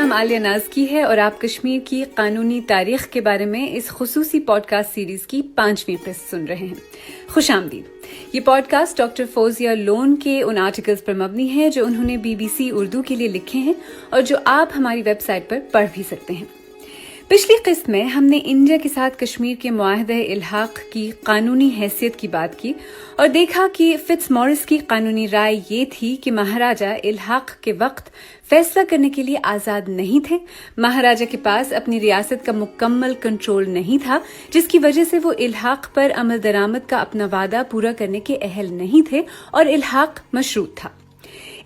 نام عالیہ نازکی ہے اور آپ کشمیر کی قانونی تاریخ کے بارے میں اس خصوصی پوڈ کاسٹ سیریز کی 5ویں قسط سن رہے ہیں۔ خوش آمدید۔ یہ podcast doctor Fauzia Lone کے ان آرٹیکلز پر مبنی ہے جو انہوں نے BBC اردو کے لیے لکھے ہیں اور جو آپ ہماری ویب سائٹ پر پڑھ بھی سکتے ہیں۔ پچھلی قسط میں ہم نے انڈیا کے ساتھ کشمیر کے معاہدہ الحاق کی قانونی حیثیت کی بات کی اور دیکھا کہ فٹس مورس کی قانونی رائے یہ تھی کہ مہاراجہ الحاق کے وقت فیصلہ کرنے کے لیے آزاد نہیں تھے، مہاراجہ کے پاس اپنی ریاست کا مکمل کنٹرول نہیں تھا، جس کی وجہ سے وہ الحاق پر عمل درآمد کا اپنا وعدہ پورا کرنے کے اہل نہیں تھے اور الحاق مشروط تھا۔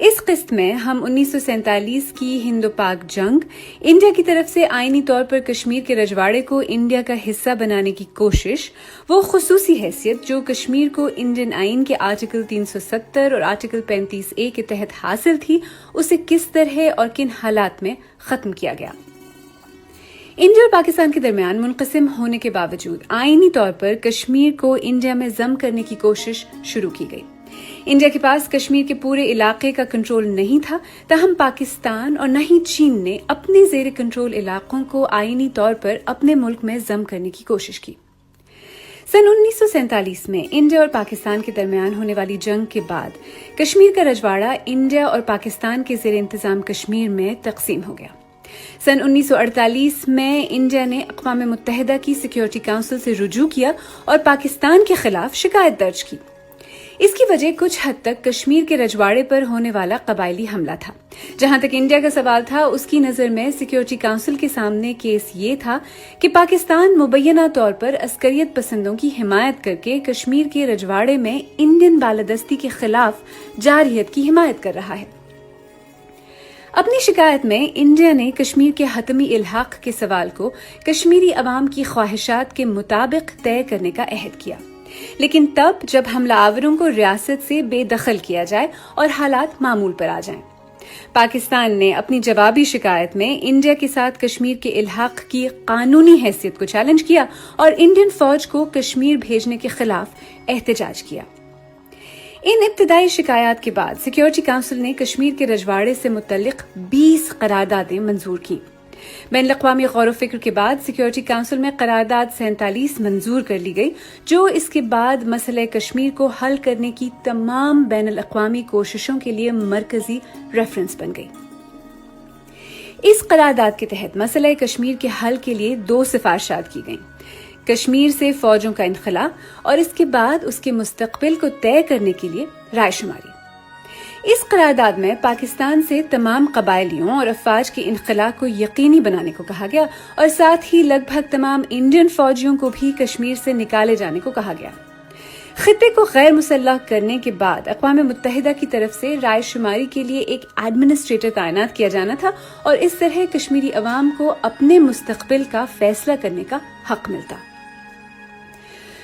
اس قسط میں ہم 1947 کی ہند و پاک جنگ، انڈیا کی طرف سے آئینی طور پر کشمیر کے رجواڑے کو انڈیا کا حصہ بنانے کی کوشش، وہ خصوصی حیثیت جو کشمیر کو انڈین آئین کے آرٹیکل 370 اور آرٹیکل 35A کے تحت حاصل تھی، اسے کس طرح اور کن حالات میں ختم کیا گیا۔ انڈیا اور پاکستان کے درمیان منقسم ہونے کے باوجود آئینی طور پر کشمیر کو انڈیا میں ضم کرنے کی کوشش شروع کی گئی۔ انڈیا کے پاس کشمیر کے پورے علاقے کا کنٹرول نہیں تھا، تاہم پاکستان اور نہ ہی چین نے اپنے زیر کنٹرول علاقوں کو آئینی طور پر اپنے ملک میں ضم کرنے کی کوشش کی۔ سن 1947 میں انڈیا اور پاکستان کے درمیان ہونے والی جنگ کے بعد کشمیر کا رجواڑہ انڈیا اور پاکستان کے زیر انتظام کشمیر میں تقسیم ہو گیا۔ سن 1948 میں انڈیا نے اقوام متحدہ کی سیکیورٹی کونسل سے رجوع کیا اور پاکستان کے خلاف شکایت درج کی۔ اس کی وجہ کچھ حد تک کشمیر کے رجواڑے پر ہونے والا قبائلی حملہ تھا۔ جہاں تک انڈیا کا سوال تھا، اس کی نظر میں سیکیورٹی کونسل کے سامنے کیس یہ تھا کہ پاکستان مبینہ طور پر عسکریت پسندوں کی حمایت کر کے کشمیر کے رجواڑے میں انڈین بالادستی کے خلاف جارحیت کی حمایت کر رہا ہے۔ اپنی شکایت میں انڈیا نے کشمیر کے حتمی الحاق کے سوال کو کشمیری عوام کی خواہشات کے مطابق طے کرنے کا عہد کیا، لیکن تب جب حملہ آوروں کو ریاست سے بے دخل کیا جائے اور حالات معمول پر آ جائیں۔ پاکستان نے اپنی جوابی شکایت میں انڈیا کے ساتھ کشمیر کے الحاق کی قانونی حیثیت کو چیلنج کیا اور انڈین فوج کو کشمیر بھیجنے کے خلاف احتجاج کیا۔ ان ابتدائی شکایات کے بعد سیکیورٹی کونسل نے کشمیر کے رجواڑے سے متعلق 20 قراردادیں منظور کی۔ بین الاقوامی غور و فکر کے بعد سیکیورٹی کونسل میں قرارداد 47 منظور کر لی گئی، جو اس کے بعد مسئلہ کشمیر کو حل کرنے کی تمام بین الاقوامی کوششوں کے لیے مرکزی ریفرنس بن گئی۔ اس قرارداد کے تحت مسئلہ کشمیر کے حل کے لیے 2 سفارشات کی گئیں: کشمیر سے فوجوں کا انخلاء اور اس کے بعد اس کے مستقبل کو طے کرنے کے لیے رائے شماری۔ اس قرارداد میں پاکستان سے تمام قبائلیوں اور افواج کے انخلاء کو یقینی بنانے کو کہا گیا اور ساتھ ہی لگ بھگ تمام انڈین فوجیوں کو بھی کشمیر سے نکالے جانے کو کہا گیا۔ خطے کو غیر مسلح کرنے کے بعد اقوام متحدہ کی طرف سے رائے شماری کے لیے ایک ایڈمنسٹریٹر تعینات کیا جانا تھا اور اس طرح کشمیری عوام کو اپنے مستقبل کا فیصلہ کرنے کا حق ملتا۔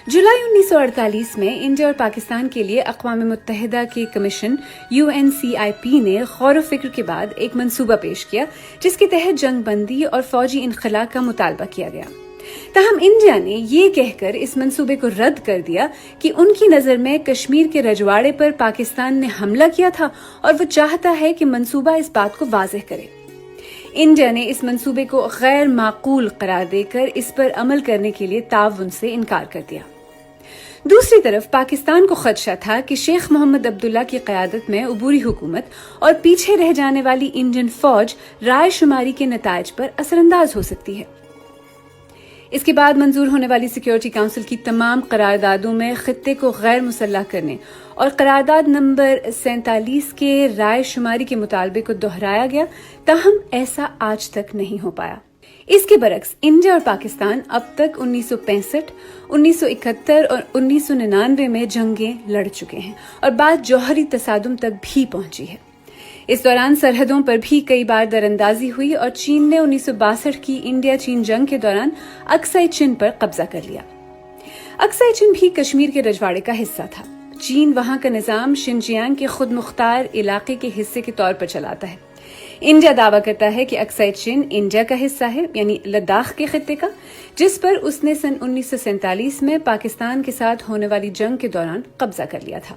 جولائی 1948 میں انڈیا اور پاکستان کے لیے اقوام متحدہ کے کمیشن UNCIP نے غور و فکر کے بعد ایک منصوبہ پیش کیا جس کے تحت جنگ بندی اور فوجی انخلاء کا مطالبہ کیا گیا۔ تاہم انڈیا نے یہ کہہ کر اس منصوبے کو رد کر دیا کہ ان کی نظر میں کشمیر کے رجواڑے پر پاکستان نے حملہ کیا تھا اور وہ چاہتا ہے کہ منصوبہ اس بات کو واضح کرے۔ انڈیا نے اس منصوبے کو غیر معقول قرار دے کر اس پر عمل کرنے کے لیے تعاون سے انکار کر دیا۔ دوسری طرف پاکستان کو خدشہ تھا کہ شیخ محمد عبداللہ کی قیادت میں عبوری حکومت اور پیچھے رہ جانے والی انڈین فوج رائے شماری کے نتائج پر اثر انداز ہو سکتی ہے۔ اس کے بعد منظور ہونے والی سیکیورٹی کونسل کی تمام قراردادوں میں خطے کو غیر مسلح کرنے اور قرارداد نمبر 47 کے رائے شماری کے مطالبے کو دہرایا گیا، تاہم ایسا آج تک نہیں ہو پایا۔ اس کے برعکس انڈیا اور پاکستان اب تک 1965، 1971 اور 1999 میں جنگیں لڑ چکے ہیں اور بات جوہری تصادم تک بھی پہنچی ہے۔ اس دوران سرحدوں پر بھی کئی بار دراندازی ہوئی اور چین نے 1962 کی انڈیا چین جنگ کے دوران اکسائی چین پر قبضہ کر لیا۔ اکسائی چین بھی کشمیر کے رجواڑے کا حصہ تھا۔ چین وہاں کا نظام شنجیانگ کے خود مختار علاقے کے حصے کے طور پر چلاتا ہے۔ انڈیا دعویٰ کرتا ہے کہ اکسائی چین انڈیا کا حصہ ہے، یعنی لداخ کے خطے کا، جس پر اس نے سن 1947 میں پاکستان کے ساتھ ہونے والی جنگ کے دوران قبضہ کر لیا تھا۔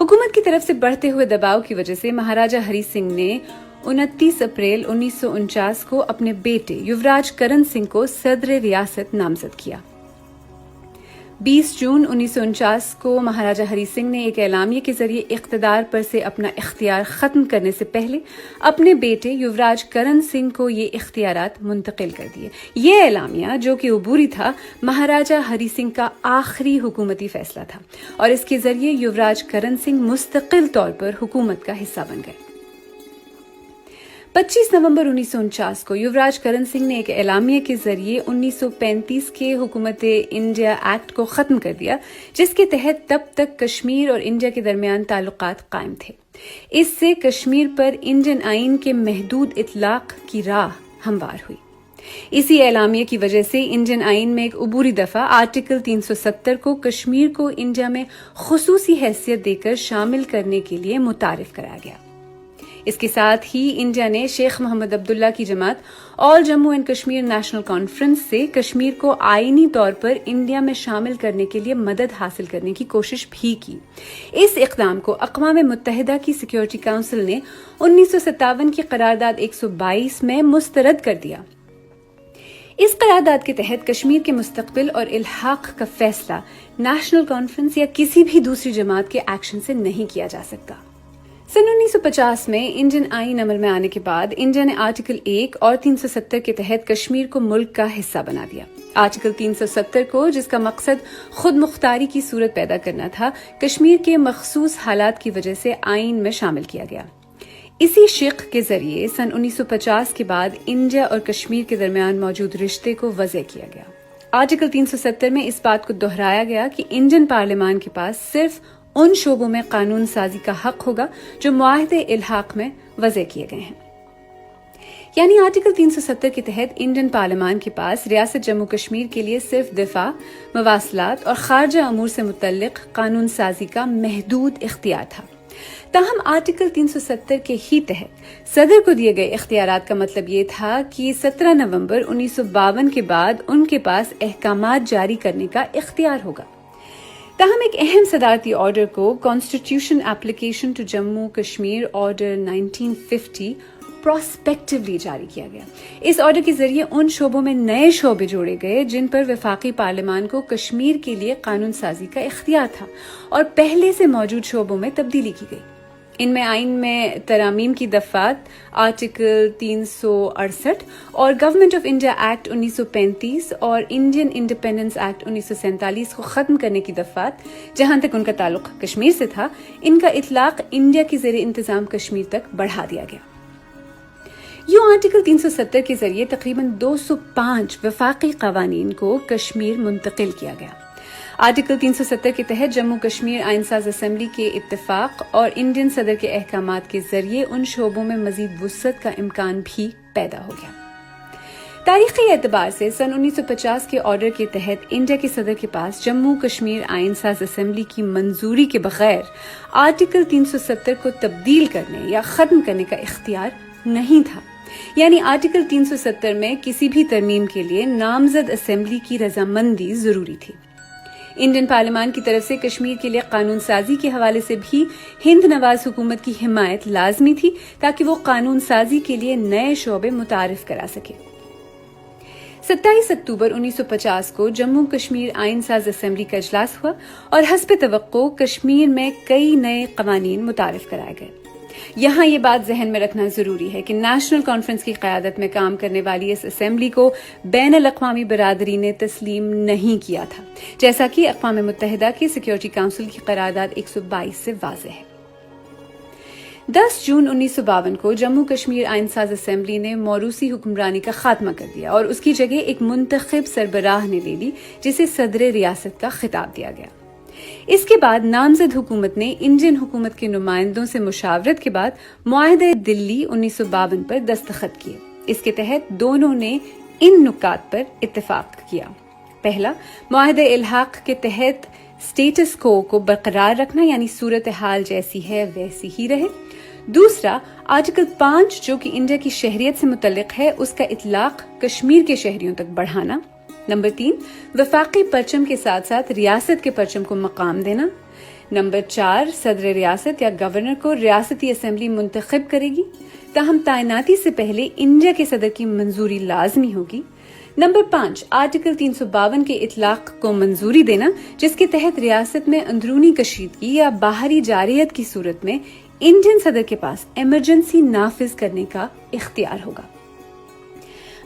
حکومت کی طرف سے بڑھتے ہوئے دباؤ کی وجہ سے مہاراجہ ہری سنگھ نے 29 اپریل 1949 کو اپنے بیٹے یوراج کرن سنگھ کو صدر ریاست نامزد کیا۔ 20 جون 1949 کو مہاراجہ ہری سنگھ نے ایک اعلامیے کے ذریعے اقتدار پر سے اپنا اختیار ختم کرنے سے پہلے اپنے بیٹے یوراج کرن سنگھ کو یہ اختیارات منتقل کر دیے۔ یہ اعلامیہ جو کہ عبوری تھا، مہاراجہ ہری سنگھ کا آخری حکومتی فیصلہ تھا اور اس کے ذریعے یوراج کرن سنگھ مستقل طور پر حکومت کا حصہ بن گئے۔ 25 نومبر 1949 کو یوراج کرن سنگھ نے ایک اعلامیے کے ذریعے 1935 کے حکومت انڈیا ایکٹ کو ختم کر دیا، جس کے تحت تب تک کشمیر اور انڈیا کے درمیان تعلقات قائم تھے۔ اس سے کشمیر پر انڈین آئین کے محدود اطلاق کی راہ ہموار ہوئی۔ اسی اعلامیے کی وجہ سے انڈین آئین میں ایک عبوری دفعہ آرٹیکل 370 کو کشمیر کو انڈیا میں خصوصی حیثیت دے کر شامل کرنے کے لیے متعارف کرایا گیا۔ اس کے ساتھ ہی انڈیا نے شیخ محمد عبداللہ کی جماعت All Jammu and Kashmir National Conference سے کشمیر کو آئینی طور پر انڈیا میں شامل کرنے کے لیے مدد حاصل کرنے کی کوشش بھی کی۔ اس اقدام کو اقوام متحدہ کی سیکیورٹی کونسل نے 1957 کی قرارداد 122 میں مسترد کر دیا۔ اس قرارداد کے تحت کشمیر کے مستقبل اور الحاق کا فیصلہ نیشنل کانفرنس یا کسی بھی دوسری جماعت کے ایکشن سے نہیں کیا جا سکتا۔ سن 1950 میں انڈین آئین عمل میں آنے کے بعد انڈیا نے آرٹیکل 1 اور 370 کے تحت کشمیر کو ملک کا حصہ بنا دیا۔ آرٹیکل 370 کو، جس کا مقصد خود مختاری کی صورت پیدا کرنا تھا، کشمیر کے مخصوص حالات کی وجہ سے آئین میں شامل کیا گیا۔ اسی شق کے ذریعے سن 1950 کے بعد انڈیا اور کشمیر کے درمیان موجود رشتے کو وضع کیا گیا۔ آرٹیکل 370 میں اس بات کو دہرایا گیا کہ انڈین پارلیمان کے پاس صرف ان شعبوں میں قانون سازی کا حق ہوگا جو معاہدے الحاق میں وضع کیے گئے ہیں۔ یعنی آرٹیکل 370 کے تحت انڈین پارلیمان کے پاس ریاست جموں کشمیر کے لیے صرف دفاع، مواصلات اور خارجہ امور سے متعلق قانون سازی کا محدود اختیار تھا۔ تاہم آرٹیکل 370 کے ہی تحت صدر کو دیے گئے اختیارات کا مطلب یہ تھا کہ 17 نومبر 1952 کے بعد ان کے پاس احکامات جاری کرنے کا اختیار ہوگا۔ تاہم ایک اہم صدارتی آرڈر کو constitution application to Jammu Kashmir order 1950 prospectively جاری کیا گیا۔ اس آرڈر کے ذریعے ان شعبوں میں نئے شعبے جوڑے گئے جن پر وفاقی پارلیمان کو کشمیر کے لیے قانون سازی کا اختیار تھا، اور پہلے سے موجود شعبوں میں تبدیلی کی گئی۔ ان میں آئین میں ترامیم کی دفعات آرٹیکل 368 اور گورنمنٹ آف انڈیا ایکٹ 1935 اور انڈین انڈیپینڈنس ایکٹ 1947 کو ختم کرنے کی دفعات، جہاں تک ان کا تعلق کشمیر سے تھا، ان کا اطلاق انڈیا کے زیر انتظام کشمیر تک بڑھا دیا گیا۔ یوں آرٹیکل 370 کے ذریعے تقریباً 205 وفاقی قوانین کو کشمیر منتقل کیا گیا۔ آرٹیکل 370 کے تحت جموں کشمیر آئین ساز اسمبلی کے اتفاق اور انڈین صدر کے احکامات کے ذریعے ان شعبوں میں مزید وسعت کا امکان بھی پیدا ہو گیا۔ تاریخی اعتبار سے سن 1950 کے آرڈر کے تحت انڈیا کے صدر کے پاس جموں کشمیر آئین ساز اسمبلی کی منظوری کے بغیر آرٹیکل 370 کو تبدیل کرنے یا ختم کرنے کا اختیار نہیں تھا۔ یعنی آرٹیکل 370 میں کسی بھی ترمیم کے لیے نامزد اسمبلی کی رضامندی ضروری تھی۔ انڈین پارلیمان کی طرف سے کشمیر کے لیے قانون سازی کے حوالے سے بھی ہند نواز حکومت کی حمایت لازمی تھی تاکہ وہ قانون سازی کے لیے نئے شعبے متعارف کرا سکے۔ 27 اکتوبر 1950 کو جموں کشمیر آئین ساز اسمبلی کا اجلاس ہوا اور حسب توقع کشمیر میں کئی نئے قوانین متعارف کرائے گئے۔ یہاں یہ بات ذہن میں رکھنا ضروری ہے کہ نیشنل کانفرنس کی قیادت میں کام کرنے والی اس اسمبلی کو بین الاقوامی برادری نے تسلیم نہیں کیا تھا، جیسا کہ اقوام متحدہ کی سیکیورٹی کونسل کی قرارداد 122 سے واضح ہے۔ 10 جون 1952 کو جموں کشمیر آئین ساز اسمبلی نے موروثی حکمرانی کا خاتمہ کر دیا اور اس کی جگہ ایک منتخب سربراہ نے لے لی جسے صدر ریاست کا خطاب دیا گیا۔ اس کے بعد نامزد حکومت نے انڈین حکومت کے نمائندوں سے مشاورت کے بعد معاہدہ دلی 1952 پر دستخط کیے۔ اس کے تحت دونوں نے ان نکات پر اتفاق کیا۔ پہلا، معاہدہ الحاق کے تحت سٹیٹس کو برقرار رکھنا، یعنی صورتحال جیسی ہے ویسی ہی رہے۔ دوسرا، آرٹیکل 5 جو کہ انڈیا کی شہریت سے متعلق ہے، اس کا اطلاق کشمیر کے شہریوں تک بڑھانا۔ نمبر 3، وفاقی پرچم کے ساتھ ساتھ ریاست کے پرچم کو مقام دینا۔ نمبر 4 صدر ریاست یا گورنر کو ریاستی اسمبلی منتخب کرے گی، تاہم تعیناتی سے پہلے انڈیا کے صدر کی منظوری لازمی ہوگی۔ نمبر 5 آرٹیکل 352 کے اطلاق کو منظوری دینا، جس کے تحت ریاست میں اندرونی کشیدگی یا باہری جارحیت کی صورت میں انڈین صدر کے پاس ایمرجنسی نافذ کرنے کا اختیار ہوگا۔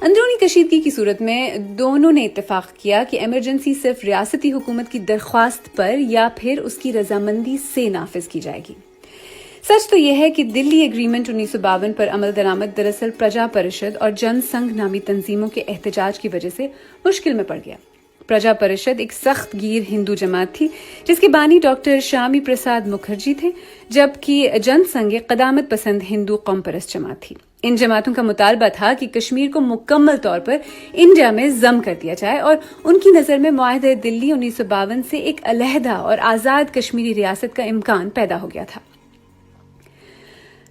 اندرونی کشیدگی کی صورت میں دونوں نے اتفاق کیا کہ ایمرجنسی صرف ریاستی حکومت کی درخواست پر یا پھر اس کی رضامندی سے نافذ کی جائے گی۔ سچ تو یہ ہے کہ دلی ایگریمنٹ 1952 پر عمل درآمد دراصل پرجا پریشد اور جن سنگھ نامی تنظیموں کے احتجاج کی وجہ سے مشکل میں پڑ گیا۔ پرجا پریشد ایک سخت گیر ہندو جماعت تھی جس کے بانی ڈاکٹر شیامی پرساد مکھرجی تھے، جبکہ جن سنگھ قدامت پسند ہندو قوم پرست جماعت تھی۔ ان جماعتوں کا مطالبہ تھا کہ کشمیر کو مکمل طور پر انڈیا میں ضم کر دیا جائے، اور ان کی نظر میں معاہدہ دلی 1952 سے ایک علیحدہ اور آزاد کشمیری ریاست کا امکان پیدا ہو گیا تھا۔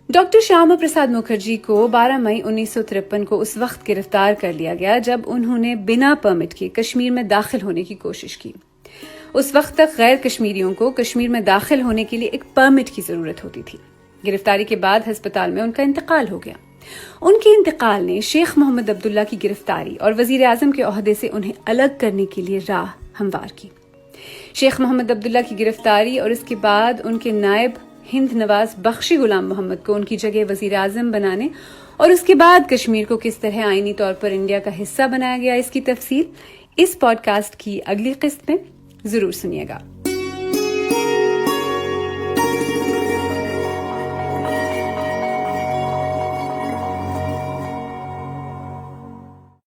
ڈاکٹر شیاما پرساد مکھرجی کو 12 مئی 1953 کو اس وقت گرفتار کر لیا گیا جب انہوں نے بنا پرمٹ کے کشمیر میں داخل ہونے کی کوشش کی۔ اس وقت تک غیر کشمیریوں کو کشمیر میں داخل ہونے کے لیے ایک پرمٹ کی ضرورت ہوتی تھی۔ گرفتاری کے بعد ہسپتال میں ان کا انتقال ہو گیا۔ ان کے انتقال نے شیخ محمد عبداللہ کی گرفتاری اور وزیر اعظم کے عہدے سے انہیں الگ کرنے کے لیے راہ ہموار کی۔ شیخ محمد عبداللہ کی گرفتاری اور اس کے بعد ان کے نائب ہند نواز بخشی غلام محمد کو ان کی جگہ وزیر اعظم بنانے اور اس کے بعد کشمیر کو کس طرح آئینی طور پر انڈیا کا حصہ بنایا گیا، اس کی تفصیل اس پوڈ کاسٹ کی اگلی قسط میں ضرور سنیے گا۔